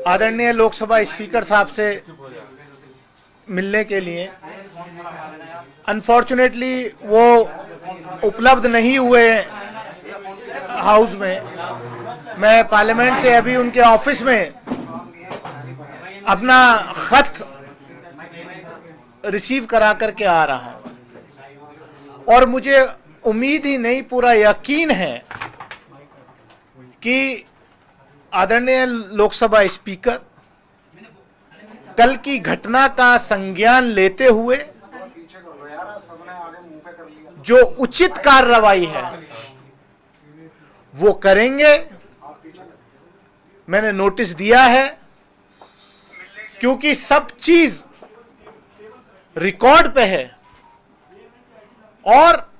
आदरणीय लोकसभा स्पीकर साहब से मिलने के लिए। अनफॉर्चुनेटली वो उपलब्ध नहीं हुए हाउस में। मैं पार्लियामेंट से अभी उनके ऑफिस में अपना खत रिसीव करा करके आ रहा हूं और मुझे उम्मीद ही नहीं, पूरा यकीन है कि आदरणीय लोकसभा स्पीकर कल की घटना का संज्ञान लेते हुए जो उचित कार्रवाई है वो करेंगे। मैंने नोटिस दिया है, क्योंकि सब चीज रिकॉर्ड पे है और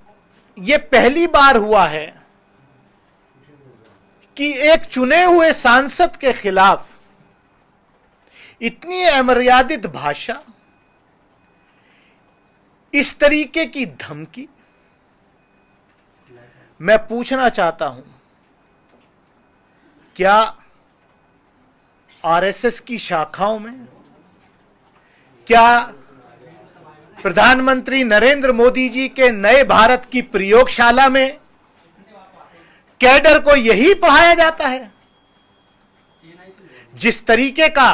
ये पहली बार हुआ है कि एक चुने हुए सांसद के खिलाफ इतनी अमर्यादित भाषा, इस तरीके की धमकी। मैं पूछना चाहता हूं, क्या आरएसएस की शाखाओं में, क्या प्रधानमंत्री नरेंद्र मोदी जी के नए भारत की प्रयोगशाला में कैडर को यही पढ़ाया जाता है? जिस तरीके का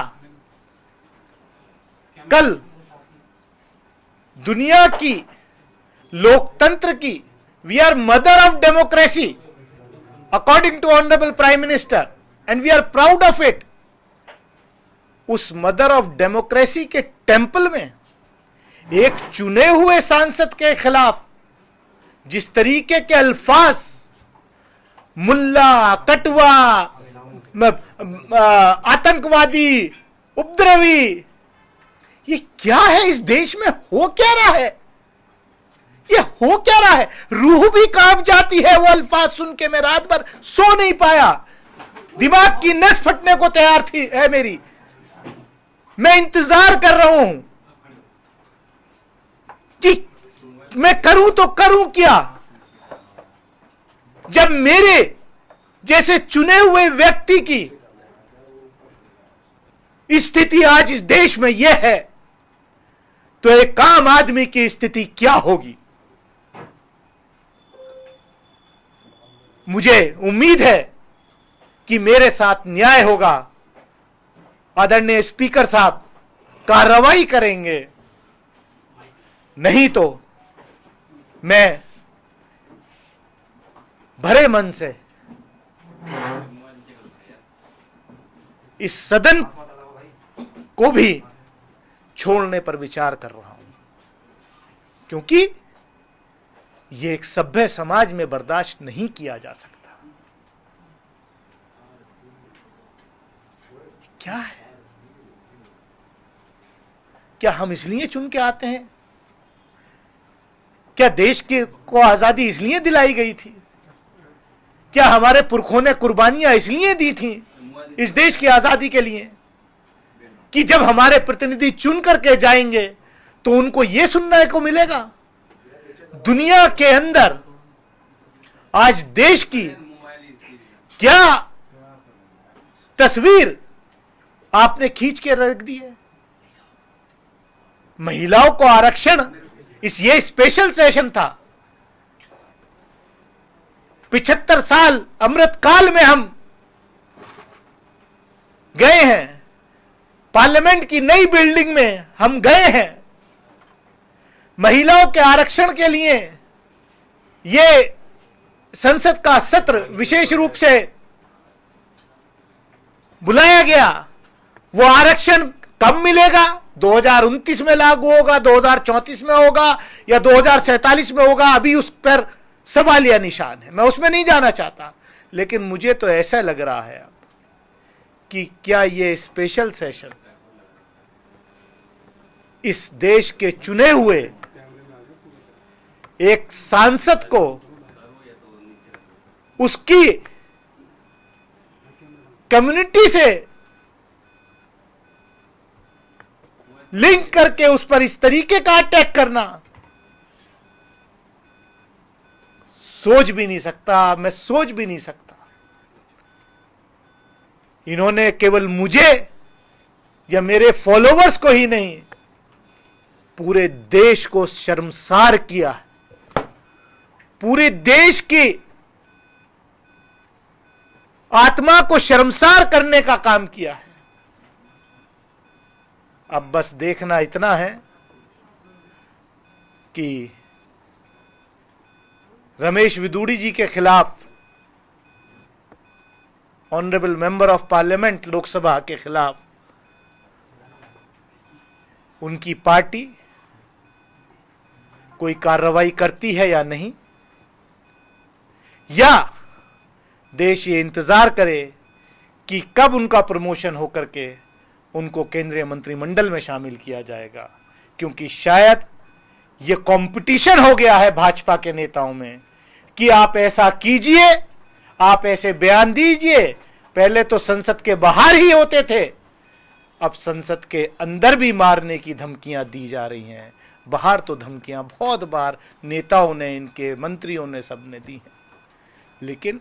कल दुनिया की लोकतंत्र की, we are mother of democracy according to honourable prime minister and we are proud of it. उस मदर ऑफ डेमोक्रेसी के टेंपल में एक चुने हुए सांसद के खिलाफ जिस तरीके के अल्फाज, मुल्ला, कटवा, आतंकवादी, उपद्रवी, ये क्या है? इस देश में हो क्या रहा है? ये हो क्या रहा है? रूह भी कांप जाती है वो अल्फाज सुन के। मैं रात भर सो नहीं पाया, दिमाग की नस फटने को तैयार थी है मेरी। मैं इंतजार कर रहा हूं कि मैं करूं तो करूं क्या, जब मेरे जैसे चुने हुए व्यक्ति की स्थिति आज इस देश में यह है, तो एक आम आदमी की स्थिति क्या होगी? मुझे उम्मीद है कि मेरे साथ न्याय होगा। आदरणीय स्पीकर साहब कार्रवाई करेंगे, नहीं तो मैं भरे मन से इस सदन को भी छोड़ने पर विचार कर रहा हूं, क्योंकि यह एक सभ्य समाज में बर्दाश्त नहीं किया जा सकता। क्या है? क्या हम इसलिए चुन के आते हैं? क्या देश को आजादी इसलिए दिलाई गई थी? क्या हमारे पुरखों ने कुर्बानियां इसलिए दी थी इस देश की आजादी के लिए कि जब हमारे प्रतिनिधि चुन करके जाएंगे तो उनको यह सुनने को मिलेगा? दुनिया के अंदर आज देश की क्या तस्वीर आपने खींच के रख दी है? महिलाओं को आरक्षण, ये स्पेशल सेशन था। 75 साल अमृत काल में हम गए हैं, पार्लियामेंट की नई बिल्डिंग में हम गए हैं। महिलाओं के आरक्षण के लिए यह संसद का सत्र विशेष रूप से बुलाया गया। वो आरक्षण कब मिलेगा? 2029 में लागू होगा, 2034 में होगा या 2047 में होगा? अभी उस पर सवालिया निशान है, मैं उसमें नहीं जाना चाहता। लेकिन मुझे तो ऐसा लग रहा है अब कि क्या ये स्पेशल सेशन इस देश के चुने हुए एक सांसद को उसकी कम्युनिटी से लिंक करके उस पर इस तरीके का अटैक करना, सोच भी नहीं सकता, मैं सोच भी नहीं सकता। इन्होंने केवल मुझे या मेरे फॉलोवर्स को ही नहीं, पूरे देश को शर्मसार किया है, पूरे देश की आत्मा को शर्मसार करने का काम किया है। अब बस देखना इतना है कि रमेश विदुड़ी जी के खिलाफ, honourable member of parliament Lok Sabha के खिलाफ उनकी पार्टी कोई कार्रवाई करती है या नहीं, या देश ये इंतजार करे कि कब उनका प्रमोशन होकर के उनको केंद्रीय मंत्रिमंडल में शामिल किया जाएगा। क्योंकि शायद ये कंपटीशन हो गया है भाजपा के नेताओं में कि आप ऐसा कीजिए, आप ऐसे बयान दीजिए। पहले तो संसद के बाहर ही होते थे, अब संसद के अंदर भी मारने की धमकियां दी जा रही हैं। बाहर तो धमकियां बहुत बार नेताओं ने, इनके मंत्रियों ने, सबने दी हैं। लेकिन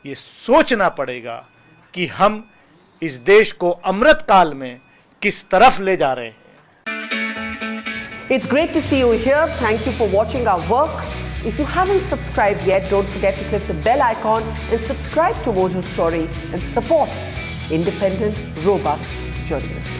ये सोचना पड़ेगा कि हम इस देश को अमृत काल में किस तरफ ले जा रहे हैं। It's great to see you here. Thank you for watching our work. If you haven't subscribed yet, don't forget to click the bell icon and subscribe to Mojo Story and support independent, robust journalism.